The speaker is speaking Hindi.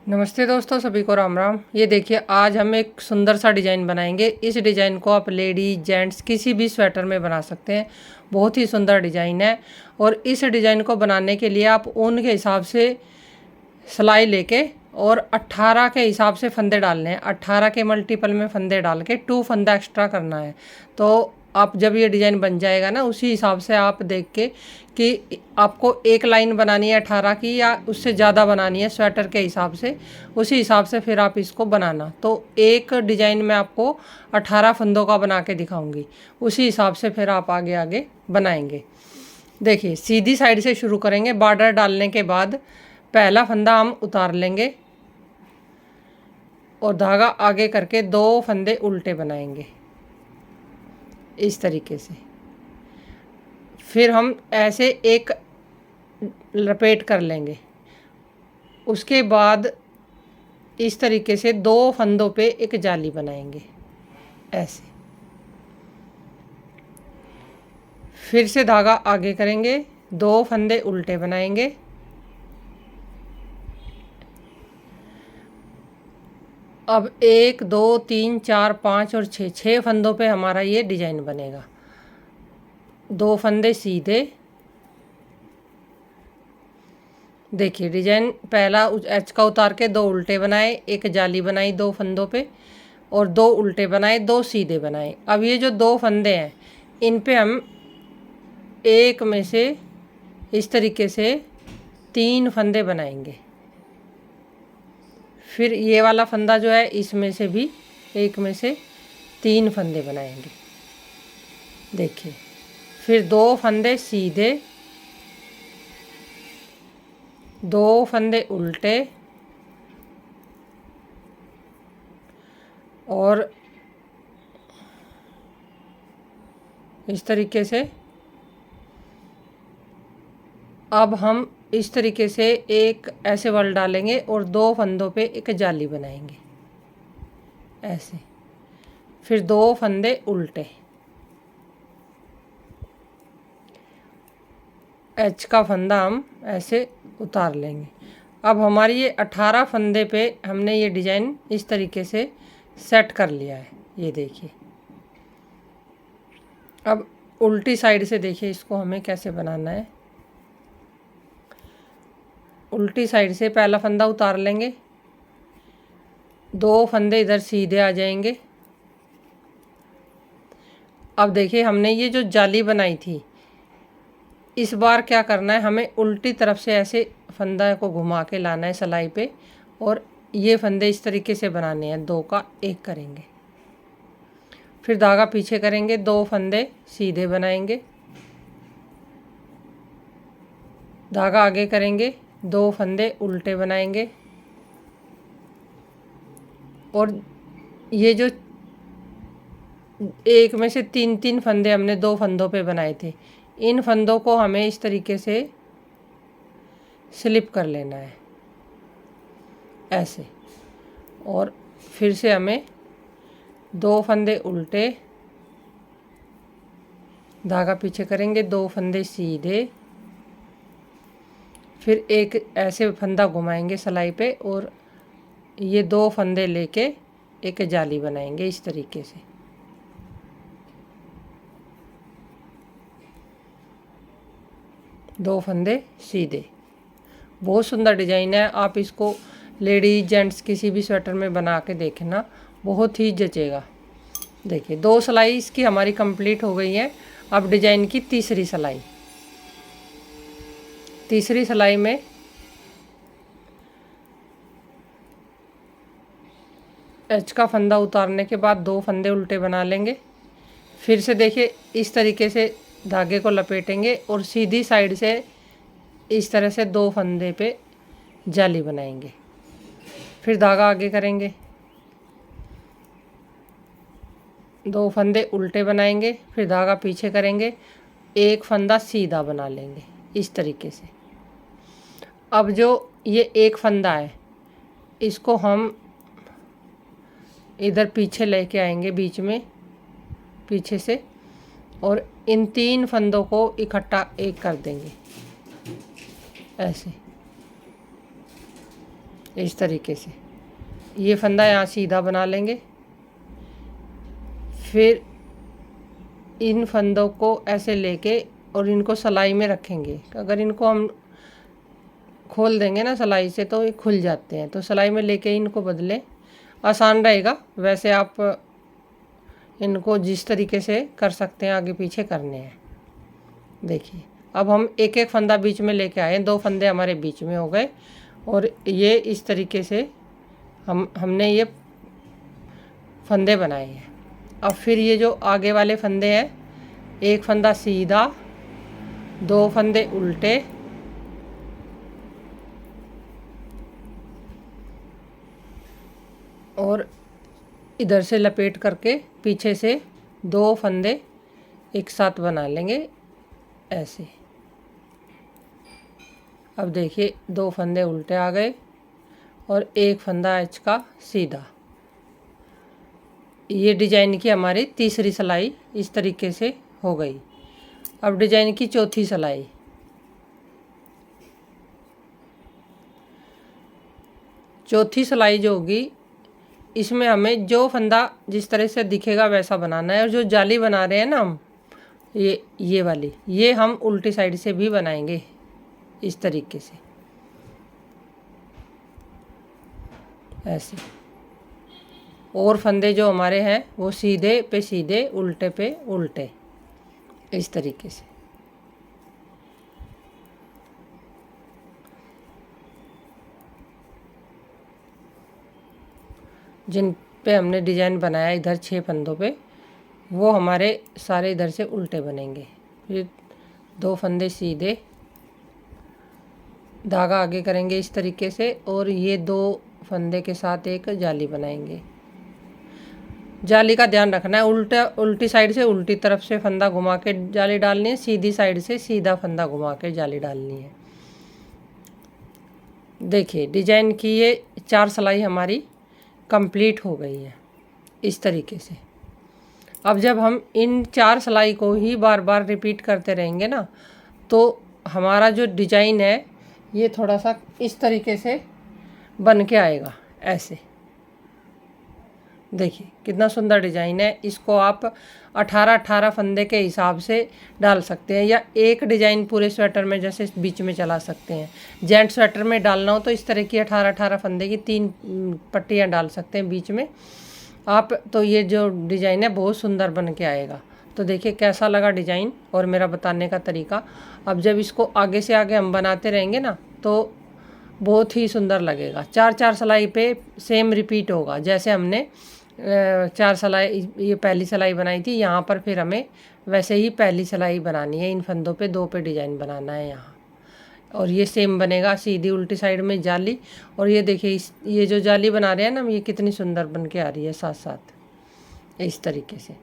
नमस्ते दोस्तों, सभी को राम राम। ये देखिए, आज हम एक सुंदर सा डिज़ाइन बनाएंगे। इस डिज़ाइन को आप लेडीज जेंट्स किसी भी स्वेटर में बना सकते हैं। बहुत ही सुंदर डिज़ाइन है। और इस डिज़ाइन को बनाने के लिए आप ऊन के हिसाब से सिलाई लेके और 18 के हिसाब से फंदे डालने हैं। 18 के मल्टीपल में फंदे डाल के 2 फंदा एक्स्ट्रा करना है। तो आप जब ये डिज़ाइन बन जाएगा ना, उसी हिसाब से आप देख के कि आपको एक लाइन बनानी है 18 की या उससे ज़्यादा बनानी है स्वेटर के हिसाब से, उसी हिसाब से फिर आप इसको बनाना। तो एक डिज़ाइन में आपको 18 फंदों का बना के दिखाऊंगी, उसी हिसाब से फिर आप आगे आगे बनाएंगे। देखिए, सीधी साइड से शुरू करेंगे। बॉर्डर डालने के बाद पहला फंदा हम उतार लेंगे और धागा आगे करके 2 फंदे उल्टे बनाएंगे इस तरीके से। फिर हम ऐसे एक लपेट कर लेंगे। उसके बाद इस तरीके से 2 फंदों पे एक जाली बनाएंगे ऐसे। फिर से धागा आगे करेंगे, 2 फंदे उल्टे बनाएंगे। अब 1 2 3 4 5 और 6 फंदों पे हमारा ये डिजाइन बनेगा। 2 फंदे सीधे। देखिए, डिजाइन पहला एच का उतार के 2 उल्टे बनाए, एक जाली बनाई 2 फंदों पे और 2 उल्टे बनाए, 2 सीधे बनाए। अब ये जो 2 फंदे हैं, इन पे हम एक में से इस तरीके से 3 फंदे बनाएंगे। फिर ये वाला फंदा जो है, इसमें से भी एक में से 3 फंदे बनाएंगे। देखिए, फिर 2 फंदे सीधे, 2 फंदे उल्टे और इस तरीके से। अब हम इस तरीके से एक ऐसे वल डालेंगे और 2 फंदों पे एक जाली बनाएंगे ऐसे। फिर 2 फंदे उल्टे, एच का फंदा हम ऐसे उतार लेंगे। अब हमारी ये 18 फंदे पे हमने ये डिज़ाइन इस तरीके से सेट कर लिया है। ये देखिए, अब उल्टी साइड से देखिए इसको हमें कैसे बनाना है। उल्टी साइड से पहला फंदा उतार लेंगे, 2 फंदे इधर सीधे आ जाएंगे। अब देखिए, हमने ये जो जाली बनाई थी, इस बार क्या करना है, हमें उल्टी तरफ से ऐसे फंदा को घुमा के लाना है सिलाई पे और ये फंदे इस तरीके से बनाने हैं। 2 का 1 करेंगे, फिर धागा पीछे करेंगे, 2 फंदे सीधे बनाएंगे, धागा आगे करेंगे, 2 फंदे उल्टे बनाएंगे और ये जो एक में से 3 फंदे हमने 2 फंदों पे बनाए थे, इन फंदों को हमें इस तरीके से स्लिप कर लेना है ऐसे। और फिर से हमें 2 फंदे उल्टे, धागा पीछे करेंगे, 2 फंदे सीधे, फिर एक ऐसे फंदा घुमाएंगे सिलाई पे और ये 2 फंदे लेके एक जाली बनाएंगे इस तरीके से। दो फंदे सीधे। बहुत सुंदर डिजाइन है। आप इसको लेडीज जेंट्स किसी भी स्वेटर में बना के देखना, बहुत ही जचेगा। देखिए, 2 सिलाई इसकी हमारी कंप्लीट हो गई है। अब डिजाइन की तीसरी सिलाई। तीसरी सिलाई में एच का फंदा उतारने के बाद 2 फंदे उल्टे बना लेंगे। फिर से देखिए, इस तरीके से धागे को लपेटेंगे और सीधी साइड से इस तरह से 2 फंदे पे जाली बनाएंगे। फिर धागा आगे करेंगे, 2 फंदे उल्टे बनाएंगे, फिर धागा पीछे करेंगे, एक फंदा सीधा बना लेंगे इस तरीके से। अब जो ये एक फंदा है, इसको हम इधर पीछे लेके आएंगे बीच में, पीछे से, और इन 3 फंदों को इकट्ठा एक कर देंगे ऐसे। इस तरीके से ये फंदा यहाँ सीधा बना लेंगे। फिर इन फंदों को ऐसे लेके और इनको सिलाई में रखेंगे। अगर इनको हम खोल देंगे ना सिलाई से तो ये खुल जाते हैं, तो सिलाई में लेके इनको बदलें, आसान रहेगा। वैसे आप इनको जिस तरीके से कर सकते हैं आगे पीछे करने हैं। देखिए अब हम एक एक फंदा बीच में लेके आए, 2 फंदे हमारे बीच में हो गए और ये इस तरीके से हमने ये फंदे बनाए हैं। अब फिर ये जो आगे वाले फंदे हैं, एक फंदा सीधा, 2 फंदे उल्टे, और इधर से लपेट करके पीछे से 2 फंदे एक साथ बना लेंगे ऐसे। अब देखिए 2 फंदे उल्टे आ गए और एक फंदा इसका सीधा। ये डिजाइन की हमारी तीसरी सिलाई इस तरीके से हो गई। अब डिजाइन की चौथी सिलाई। चौथी सिलाई जो होगी इसमें हमें जो फंदा जिस तरह से दिखेगा वैसा बनाना है। और जो जाली बना रहे हैं ना हम, ये वाली, ये हम उल्टी साइड से भी बनाएंगे इस तरीके से ऐसे। और फंदे जो हमारे हैं वो सीधे पे सीधे, उल्टे पे उल्टे, इस तरीके से। जिन पे हमने डिजाइन बनाया इधर 6 फंदों पे, वो हमारे सारे इधर से उल्टे बनेंगे। फिर 2 फंदे सीधे, धागा आगे करेंगे इस तरीके से, और ये 2 फंदे के साथ एक जाली बनाएंगे। जाली का ध्यान रखना है, उल्टी साइड से उल्टी तरफ से फंदा घुमा के जाली डालनी है, सीधी साइड से सीधा फंदा घुमा के जाली डालनी है। देखिए डिजाइन की ये 4 सिलाई हमारी कंप्लीट हो गई है इस तरीके से। अब जब हम इन 4 सिलाई को ही बार बार रिपीट करते रहेंगे ना, तो हमारा जो डिजाइन है ये थोड़ा सा इस तरीके से बन के आएगा ऐसे। देखिए कितना सुंदर डिजाइन है। इसको आप 18 फंदे के हिसाब से डाल सकते हैं, या एक डिजाइन पूरे स्वेटर में जैसे बीच में चला सकते हैं। जेंट स्वेटर में डालना हो तो इस तरह की 18 फंदे की 3 पट्टियाँ डाल सकते हैं बीच में आप। तो ये जो डिजाइन है बहुत सुंदर बन के आएगा। तो देखिए कैसा लगा डिजाइन और मेरा बताने का तरीका। अब जब इसको आगे से आगे हम बनाते रहेंगे ना तो बहुत ही सुंदर लगेगा। 4 सिलाई पे सेम रिपीट होगा। जैसे हमने 4 सिलाई ये पहली सिलाई बनाई थी, यहाँ पर फिर हमें वैसे ही पहली सिलाई बनानी है। इन फंदों पे 2 पे डिजाइन बनाना है यहाँ, और ये सेम बनेगा। सीधी उल्टी साइड में जाली, और ये देखिए ये जो जाली बना रहे हैं ना, ये कितनी सुंदर बन के आ रही है साथ साथ इस तरीके से।